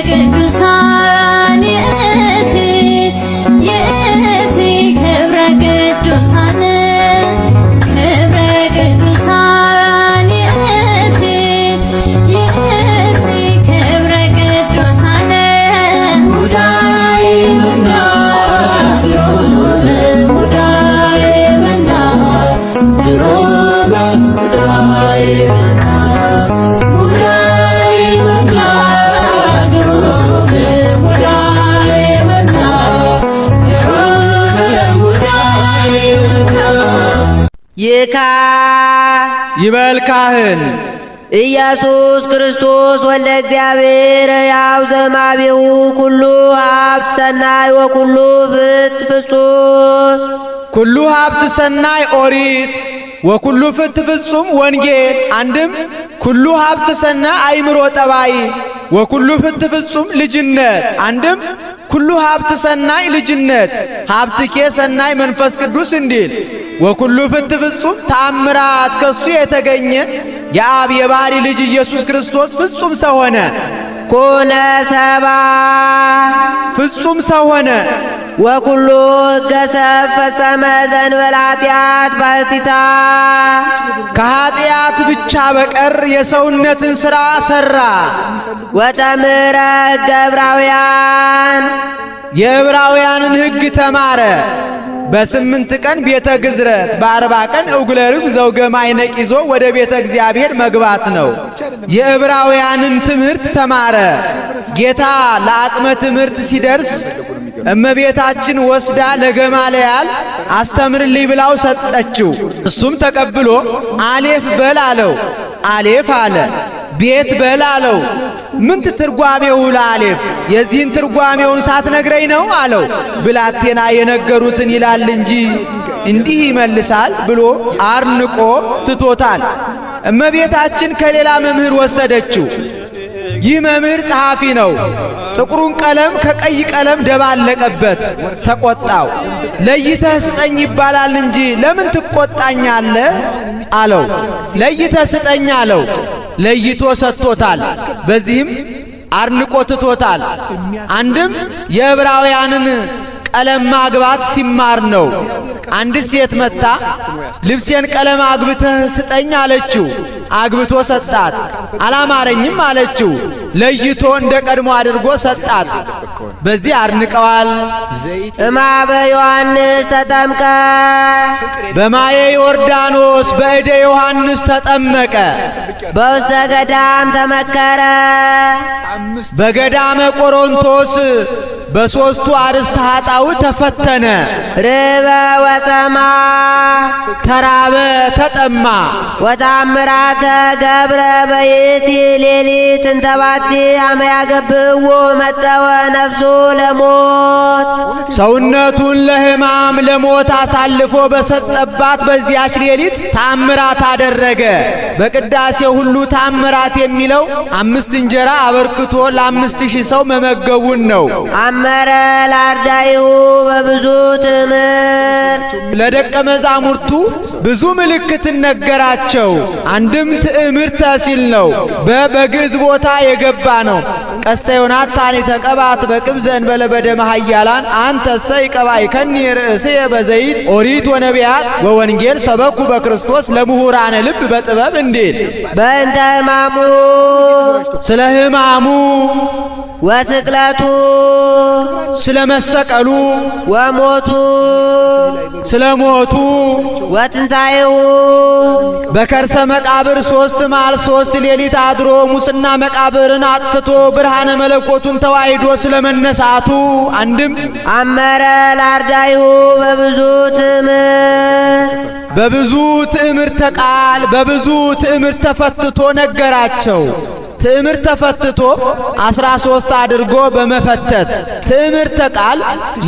ቅዱሳን ይእቲ ክብረ ቅዱሳን ክብረ ቅዱሳን ይእቲ ክብረ ቅዱሳን ሙዳይ መና ሙዳይ መና ግሮመ ሙዳይ ይካ ይበል ካህን ኢየሱስ ክርስቶስ ወልደ እግዚአብሔር ያው ዘማቤሁ ኩሉ ሀብት ሰናይ ወኩሉ ፍት ፍጹም ኩሉ ሀብት ሰናይ ኦሪት ወኩሉ ፍት ፍጹም ወንጌል። አንድም ኩሉ ሀብት ሰናይ አእምሮ ጠባይ ወኩሉ ፍት ፍጹም ልጅነት። አንድም ኩሉ ሀብት ሰናይ ልጅነት ሀብትኬ ሰናይ መንፈስ ቅዱስ እንዲል ወኩሉ ፍት ፍጹም ተአምራት ከሱ የተገኘ የአብ የባህሪ ልጅ ኢየሱስ ክርስቶስ ፍጹም ሰው ሆነ። ኮነ ሰባ ፍጹም ሰው ሆነ። ወኩሉ ሕገ ሰብ ፈጸመ ዘእንበለ ኃጢአት ባሕቲታ ከኃጢአት ብቻ በቀር የሰውነትን ሥራ ሠራ። ወተምረ ሕገ ዕብራውያን የዕብራውያንን ሕግ ተማረ። በ8 ቀን ቤተ ግዝረት በ40 ቀን እጉለ ርግብ ዘውገ ማዕነቅ ይዞ ወደ ቤተ እግዚአብሔር መግባት ነው። የዕብራውያንን ትምህርት ተማረ። ጌታ ለአቅመ ትምህርት ሲደርስ እመቤታችን ወስዳ ለገማልያል አስተምርልኝ ብላው ሰጠችው። እሱም ተቀብሎ አሌፍ በል አለው። አሌፍ አለ። ቤት በል አለው። ምንት ትርጓሜው ለአሌፍ? የዚህን ትርጓሜውን ሳትነግረኝ ነው አለው። ብላቴና የነገሩትን ይላል እንጂ እንዲህ ይመልሳል ብሎ አርንቆ ትቶታል። እመቤታችን ከሌላ መምህር ወሰደችው። ይህ መምህር ጸሐፊ ነው። ጥቁሩን ቀለም ከቀይ ቀለም ደባለቀበት። ተቆጣው። ለይተህ ስጠኝ ይባላል እንጂ ለምን ትቆጣኛለህ አለው። ለይተህ ስጠኝ አለው። ለይቶ ሰጥቶታል። በዚህም አርንቆ ትቶታል። አንድም የዕብራውያንን ቀለም ማግባት ሲማር ነው። አንዲት ሴት መጣ ልብሴን ቀለም አግብተህ ስጠኝ አለችው። አግብቶ ሰጣት። አላማረኝም አለችው። ለይቶ እንደ ቀድሞ አድርጎ ሰጣት። በዚህ አርንቀዋል። እማበ ዮሐንስ ተጠምቀ በማየ ዮርዳኖስ በእደ ዮሐንስ ተጠመቀ። በውስተ ገዳም ተመከረ በገዳመ ቆሮንቶስ በሦስቱ አርእስተ ኃጣውእ ተፈተነ። ርበ ወጸማ ተራበ ተጠማ። ወታምራተ ገብረ በይእቲ ሌሊት እንተ ባቲ አመ ያገብርዎ መጠወ ነፍሱ ለሞት ሰውነቱን ለሕማም ለሞት አሳልፎ በሰጠባት በዚያች ሌሊት ታምራት አደረገ። በቅዳሴው ሁሉ ታምራት የሚለው 5 እንጀራ አበርክቶ ለ5000 ሰው መመገቡን ነው። አመረ ላርዳይሁ በብዙ ትምህርት ለደቀ መዛሙርቱ ብዙ ምልክት ነገራቸው። አንድም ትዕምርተ ሲል ነው። በግዕዝ ቦታ የገባ ነው። ቀስተ ዮናታን የተቀባት በቅብዘ እንበለ በደመ ኃያላን አንተሰ ይቀባእከኒ ርእስየ በዘይት ኦሪት ወነቢያት ወወንጌል ሰበኩ በክርስቶስ ለምሁራነ ልብ በጥበብ እንዲል በእንተ ሕማሙ ስለ ሕማሙ ወስቅለቱ ስለ መሰቀሉ ወሞቱ ስለ ሞቱ ወትንሣኤሁ በከርሰ መቃብር 3 መዓል 3 ሌሊት አድሮ ሙስና መቃብርን አጥፍቶ ብርሃነ መለኮቱን ተዋሂዶ ስለ መነሳቱ። አንድም አመረ ላርዳይሁ በብዙ ትምህርት በብዙ ትዕምርተ ቃል በብዙ ትዕምርት ተፈትቶ ነገራቸው። ትዕምርት ተፈትቶ 13 አድርጎ በመፈተት ትዕምርተ ቃል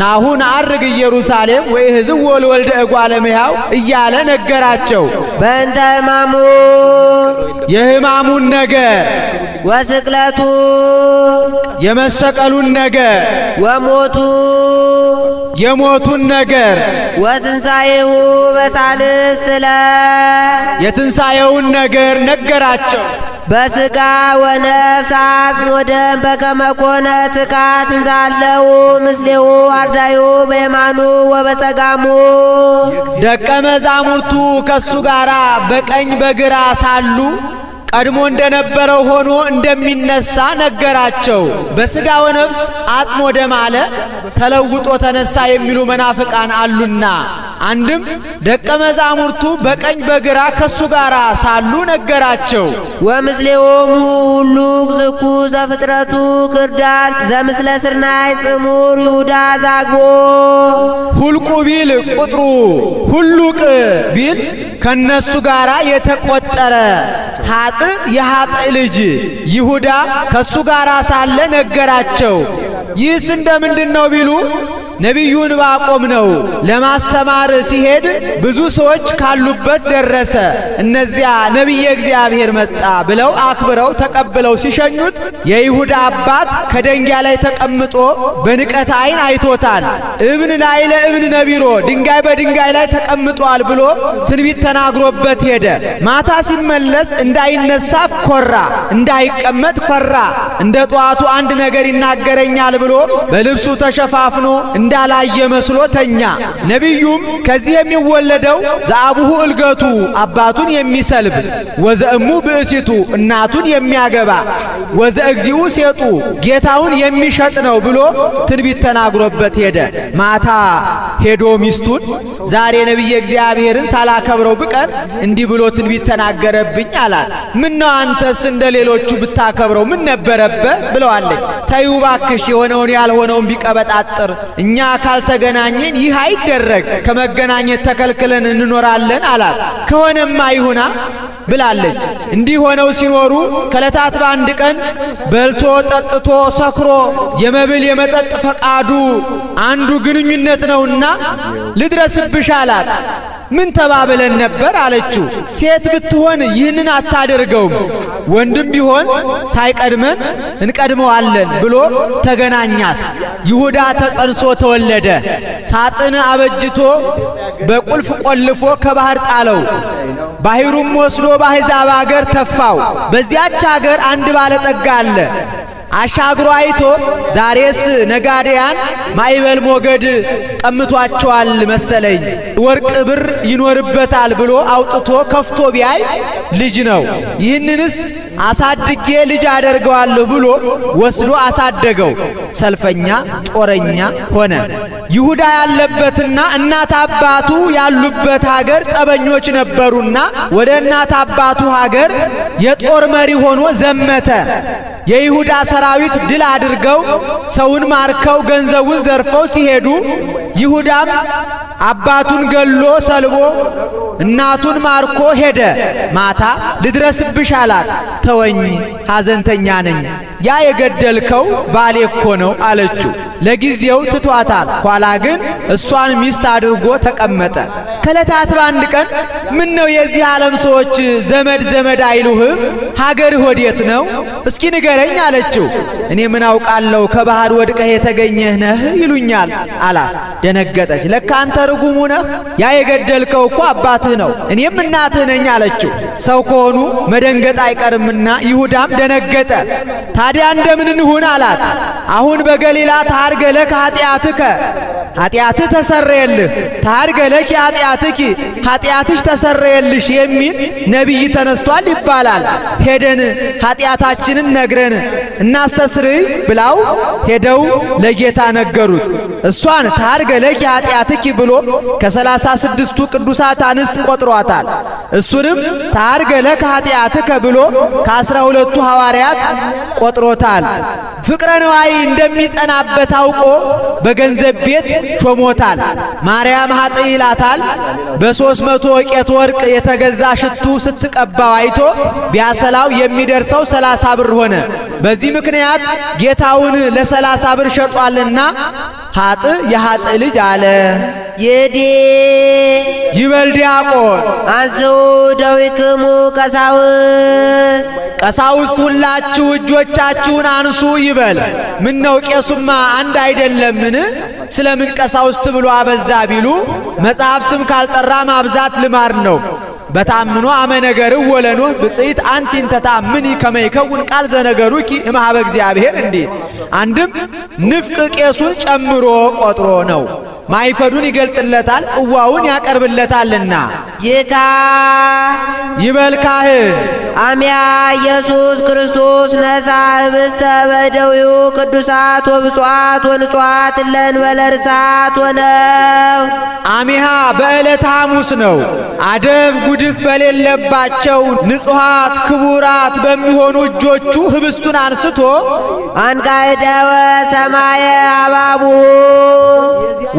ናሁን አርግ ኢየሩሳሌም ወኢሕዝዎ ለወልደ እጓለ እመሕያው እያለ ነገራቸው። በእንተ ሕማሙ የሕማሙን ነገር ወስቅለቱ የመሰቀሉን ነገር ወሞቱ የሞቱን ነገር ወትንሣኤሁ በሳልስት ዕለት የትንሣኤውን ነገር ነገራቸው። በስጋ ወነፍስ አጽም ወደም በከመ ኮነ ትካት እንዛለው ምስሌው አርዳዩ በየማኑ ወበጸጋሙ። ደቀ መዛሙርቱ ከሱ ጋር በቀኝ በግራ ሳሉ ቀድሞ እንደነበረው ሆኖ እንደሚነሳ ነገራቸው። በስጋ ወነፍስ አጽም ወደም አለ ተለውጦ ተነሳ የሚሉ መናፍቃን አሉና፣ አንድም ደቀ መዛሙርቱ በቀኝ በግራ ከሱ ጋር ሳሉ ነገራቸው። ወምስሌሆሙ ሁሉ ዝኩ ዘፍጥረቱ ክርዳድ ዘምስለ ስርናይ ጽሙር ይሁዳ ዛግቦ። ሁልቁ ቢል ቁጥሩ ሁሉቅ ቢል ከነሱ ጋር የተቆጠረ ሀጥ የሀጥ ልጅ ይሁዳ ከሱ ጋር ሳለ ነገራቸው። ይህስ እንደምንድን ነው ቢሉ ነቢዩ ዕንባቆም ነው። ለማስተማር ሲሄድ ብዙ ሰዎች ካሉበት ደረሰ። እነዚያ ነቢየ እግዚአብሔር መጣ ብለው አክብረው ተቀብለው ሲሸኙት የይሁዳ አባት ከደንጊያ ላይ ተቀምጦ በንቀት ዓይን አይቶታል። እብን ላዕለ እብን ነቢሮ፣ ድንጋይ በድንጋይ ላይ ተቀምጧል ብሎ ትንቢት ተናግሮበት ሄደ። ማታ ሲመለስ እንዳይነሳ ኮራ፣ እንዳይቀመጥ ፈራ። እንደ ጠዋቱ አንድ ነገር ይናገረኛል ብሎ በልብሱ ተሸፋፍኖ እንዳላየ መስሎ ተኛ። ነቢዩም ከዚህ የሚወለደው ዘአቡሁ እልገቱ አባቱን የሚሰልብ ወዘእሙ ብእሲቱ እናቱን የሚያገባ ወዘእግዚኡ ሴጡ ጌታውን የሚሸጥ ነው ብሎ ትንቢት ተናግሮበት ሄደ። ማታ ሄዶ ሚስቱን ዛሬ ነቢየ እግዚአብሔርን ሳላከብረው ብቀር እንዲህ ብሎ ትንቢት ተናገረብኝ አላት። ምን ነው አንተስ እንደ ሌሎቹ ብታከብረው ምን ነበረበት ብለዋለች። ተይው እባክሽ የሆነውን ያልሆነውን ቢቀበጣጥር እኛ ካልተገናኘን ይህ አይደረግ፣ ከመገናኘት ተከልክለን እንኖራለን አላት። ከሆነማ ይሁና ብላለች። እንዲህ ሆነው ሲኖሩ ከዕለታት በአንድ ቀን በልቶ ጠጥቶ ሰክሮ የመብል የመጠጥ ፈቃዱ አንዱ ግንኙነት ነውና ልድረስብሽ አላት። ምን ተባብለን ነበር አለችው። ሴት ብትሆን ይህንን አታደርገውም፣ ወንድም ቢሆን ሳይቀድመን እንቀድመዋለን ብሎ ተገናኛት። ይሁዳ ተጸንሶ ተወለደ። ሳጥን አበጅቶ በቁልፍ ቆልፎ ከባህር ጣለው። ባህሩም ወስዶ በአሕዛብ አገር ተፋው። በዚያች አገር አንድ ባለጠጋ አለ። አሻግሮ አይቶ ዛሬስ ነጋዴያን ማዕበል ሞገድ ቀምቷቸዋል መሰለኝ ወርቅ ብር ይኖርበታል ብሎ አውጥቶ ከፍቶ ቢያይ ልጅ ነው። ይህንንስ አሳድጌ ልጅ አደርገዋለሁ ብሎ ወስዶ አሳደገው። ሰልፈኛ ጦረኛ ሆነ። ይሁዳ ያለበትና እናት አባቱ ያሉበት ሀገር ጠበኞች ነበሩና ወደ እናት አባቱ ሀገር የጦር መሪ ሆኖ ዘመተ። የይሁዳ ሰራዊት ድል አድርገው ሰውን ማርከው ገንዘቡን ዘርፈው ሲሄዱ ይሁዳም አባቱን ገሎ ሰልቦ እናቱን ማርኮ ሄደ። ማታ ልድረስብሽ አላት። ተወኝ ሐዘንተኛ ነኝ፣ ያ የገደልከው ባሌ እኮ ነው አለችው። ለጊዜው ትቷታል። ኋላ ግን እሷን ሚስት አድርጎ ተቀመጠ። ከዕለታት በአንድ ቀን ምን ነው የዚህ ዓለም ሰዎች ዘመድ ዘመድ አይሉህም? ሀገርህ ወዴት ነው? እስኪ ንገረኝ አለችው። እኔ ምን አውቃለሁ ከባህር ወድቀህ የተገኘህ ነህ ይሉኛል አላት። ደነገጠች። ለካ አንተ ርጉሙ ነህ፣ ያ የገደልከው እኮ አባትህ ነው፣ እኔም እናትህ ነኝ አለችው። ሰው ከሆኑ መደንገጥ አይቀርምና ይሁዳም ደነገጠ። ታዲያ እንደምን እንሁን አላት። አሁን በገሊላ ታርገ ለከ ኃጢአትከ፣ ኃጢአትህ ተሰረየልህ፣ ታርገ ለኪ ኃጢአትኪ፣ ኃጢአትሽ ተሰረየልሽ የሚል ነቢይ ተነስቷል ይባላል። ሄደን ኃጢአታችንን ነግረን እናስተስርይ ብላው ሄደው ለጌታ ነገሩት። እሷን ታርገ ለኪ ኃጢአትኪ ብሎ ከ36ቱ ቅዱሳት አንስት ቆጥሯታል። እሱንም ታርገ ለከ ኃጢአትከ ብሎ ከ12ቱ ሐዋርያት ቆጥሮታል። ፍቅረ ነዋይ እንደሚጸናበት አውቆ በገንዘብ ቤት ሾሞታል። ማርያም ሀጥ ይላታል። በ300 ወቄት ወርቅ የተገዛ ሽቱ ስትቀባው አይቶ ቢያሰላው የሚደርሰው 30 ብር ሆነ። በዚህ ምክንያት ጌታውን ለ30 ብር ሸጧልና ሀጥ የሀጥ ልጅ አለ። ይዲ ይበል ዲያቆን አንሥኡ ደዊክሙ ቀሳውስት፣ ቀሳውስት ሁላችሁ እጆቻችሁን አንሱ ይበል። ምን ነው ቄሱማ አንድ አይደለምን? ስለምን ቀሳውስት ብሎ አበዛ ቢሉ መጽሐፍ ስም ካልጠራ ማብዛት ልማድ ነው። በታምኖ አመነገር ወለኖህ ብጽይት አንቲን ተታምኒ ከመይከውን ቃል ዘነገሩኪ እምኀበ እግዚአብሔር እንዲህ አንድም ንፍቅ ቄሱን ጨምሮ ቆጥሮ ነው። ማይፈዱን ይገልጥለታል፣ ጽዋውን ያቀርብለታልና። ይካ ይበልካህ አሚያ ኢየሱስ ክርስቶስ ነሣ ህብስተ በእደዊሁ ቅዱሳት ወብፁዓት ወንጹዓት እለእንበለ ርሳት ወነው። አሚሃ በዕለተ ሐሙስ ነው። አደብ ጉድፍ በሌለባቸው ንጹሃት ክቡራት በሚሆኑ እጆቹ ህብስቱን አንስቶ አንቃዕደወ ሰማየ አባቡ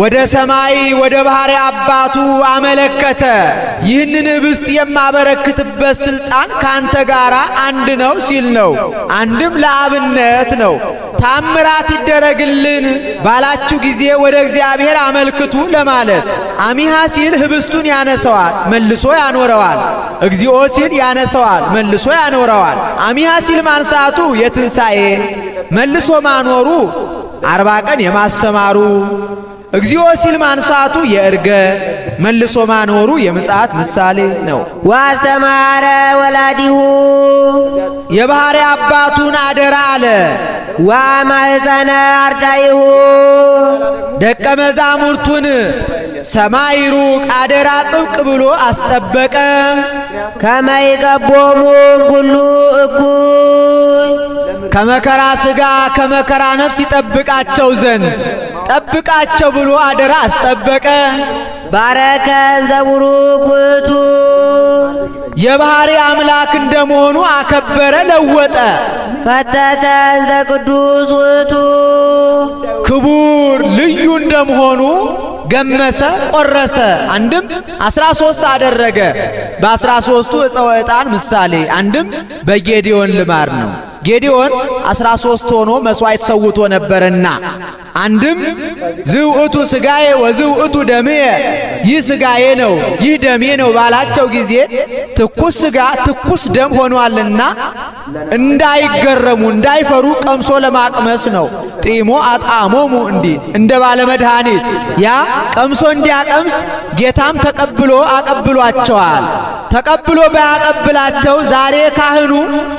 ወደ ሰማይ ወደ ባሕሪ አባቱ አመለከተ። ይህንን ህብስት የማበረክትበት ስልጣን ካንተ ጋር አንድ ነው ሲል ነው። አንድም ለአብነት ነው። ታምራት ይደረግልን ባላችሁ ጊዜ ወደ እግዚአብሔር አመልክቱ ለማለት። አሚሃ ሲል ህብስቱን ያነሰዋል መልሶ ያኖረዋል። እግዚኦ ሲል ያነሰዋል መልሶ ያኖረዋል። አሚሃ ሲል ማንሳቱ የትንሣኤ መልሶ ማኖሩ 40 ቀን የማስተማሩ እግዚኦ ሲል ማንሳቱ የእርገ መልሶ ማኖሩ የምጽአት ምሳሌ ነው። ዋስተማረ ወላዲሁ የባሕሪ አባቱን አደራ አለ። ዋማሕፀነ አርዳኢሁ ደቀ መዛሙርቱን ሰማይ ሩቅ አደራ ጥብቅ ብሎ አስጠበቀ። ከመይቀቦሙ ኩሉ እኩይ ከመከራ ሥጋ ከመከራ ነፍስ ይጠብቃቸው ዘንድ ጠብቃቸው ብሎ አደራ አስጠበቀ። ባረከን ዘቡሩክ ውእቱ የባሕሪ አምላክ እንደመሆኑ አከበረ ለወጠ። ፈተተን ዘቅዱስ ውእቱ ክቡር ልዩ እንደመሆኑ ገመሰ ቆረሰ። አንድም 13 አደረገ። በ13ቱ ዕፀ ዕጣን ምሳሌ አንድም በጌዲዮን ልማድ ነው። ጌዲዮን 13 ሆኖ መስዋዕት ሰውቶ ነበርና አንድም ዝውእቱ ሥጋዬ ወዝውእቱ ደምዬ ይህ ሥጋዬ ነው ይህ ደሜ ነው ባላቸው ጊዜ ትኩስ ሥጋ ትኩስ ደም ሆኗልና እንዳይገረሙ እንዳይፈሩ ቀምሶ ለማቅመስ ነው። ጢሞ አጣሞሙ እንዲህ እንደ ባለ መድኃኒት ያ ቀምሶ እንዲያቀምስ ጌታም ተቀብሎ አቀብሏቸዋል። ተቀብሎ ባያቀብላቸው ዛሬ ካህኑ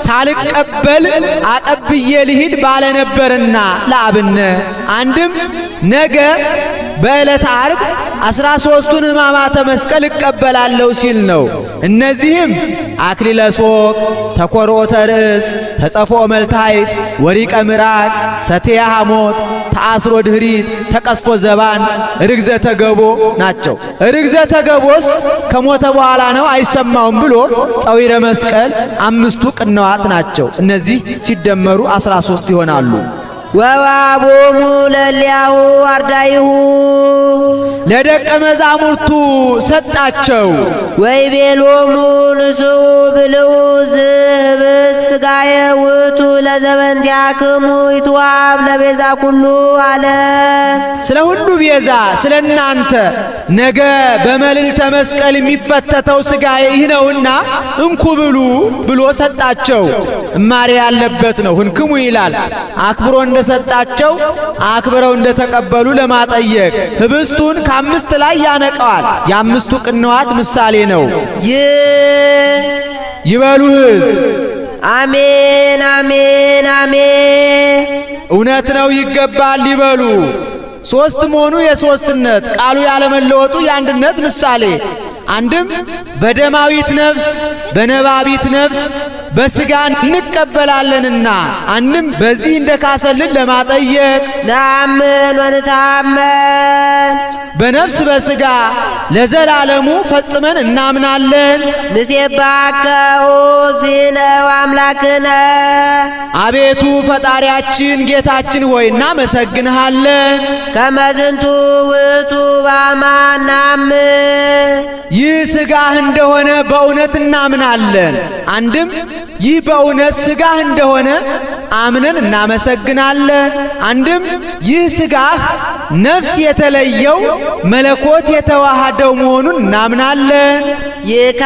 ሳልቀበል አቀብዬ ልሂድ ባለ ነበርና ለአብነ አንድም ነገ በዕለተ ዓርብ 13ቱን ሕማማተ መስቀል እቀበላለሁ ሲል ነው። እነዚህም አክሊለ ሦክ፣ ተኰርዖተ ርእስ፣ ተጸፍኦ መልታይት፣ ወሪቀ ምራቅ፣ ሰትየ ሐሞት፣ ተአስሮ ድኅሪት፣ ተቀስፎ ዘባን፣ ርግዘተ ገቦ ናቸው። ርግዘተ ገቦስ ከሞተ በኋላ ነው አይሰማውም ብሎ ጸዊረ መስቀል 5ቱ ቅንዋት ናቸው። እነዚህ ሲደመሩ 13 ይሆናሉ። ወባቦሙ ለሊያሁ አርዳኢሁ ለደቀ መዛሙርቱ ሰጣቸው። ወይቤሎሙ ንስኡ ብልዑ ዝህብት ሥጋየ ውእቱ ለዘበንቲአክሙ ይትወሀብ ለቤዛ ኩሉ ዓለም። ስለ ሁሉ ቤዛ ስለ እናንተ ነገ በመልዕልተ መስቀል የሚፈተተው ሥጋዬ ይህ ነውና እንኩ ብሉ ብሎ ሰጣቸው። እማሬ ያለበት ነው። ህንክሙ ይላል። አክብሮ እንደሰጣቸው አክብረው እንደተቀበሉ ለማጠየቅ ህብስቱን ከ5 ላይ ያነቀዋል። የ5ቱ ቅንዋት ምሳሌ ነው። ይበሉ ሕዝብ አሜን አሜን አሜን። እውነት ነው ይገባል ይበሉ። 3 መሆኑ የሦስትነት ቃሉ ያለመለወጡ የአንድነት ምሳሌ አንድም በደማዊት ነፍስ በነባቢት ነፍስ በሥጋ እንቀበላለንና አንድም በዚህ እንደካሰልን ለማጠየቅ ነአምን ወንታመን በነፍስ በሥጋ ለዘላለሙ ፈጽመን እናምናለን። ንሴብሐከ ኦ እግዚእነ ወአምላክነ አቤቱ ፈጣሪያችን ጌታችን ሆይ እናመሰግንሃለን። ከመ ዝንቱ ውእቱ በአማን ነአምን ይህ ሥጋህ እንደሆነ በእውነት እናምናለን። አንድም ይህ በእውነት ሥጋህ እንደሆነ አምነን እናመሰግናለን። አንድም ይህ ሥጋህ ነፍስ የተለየው መለኮት የተዋሃደው መሆኑን እናምናለን። ይካ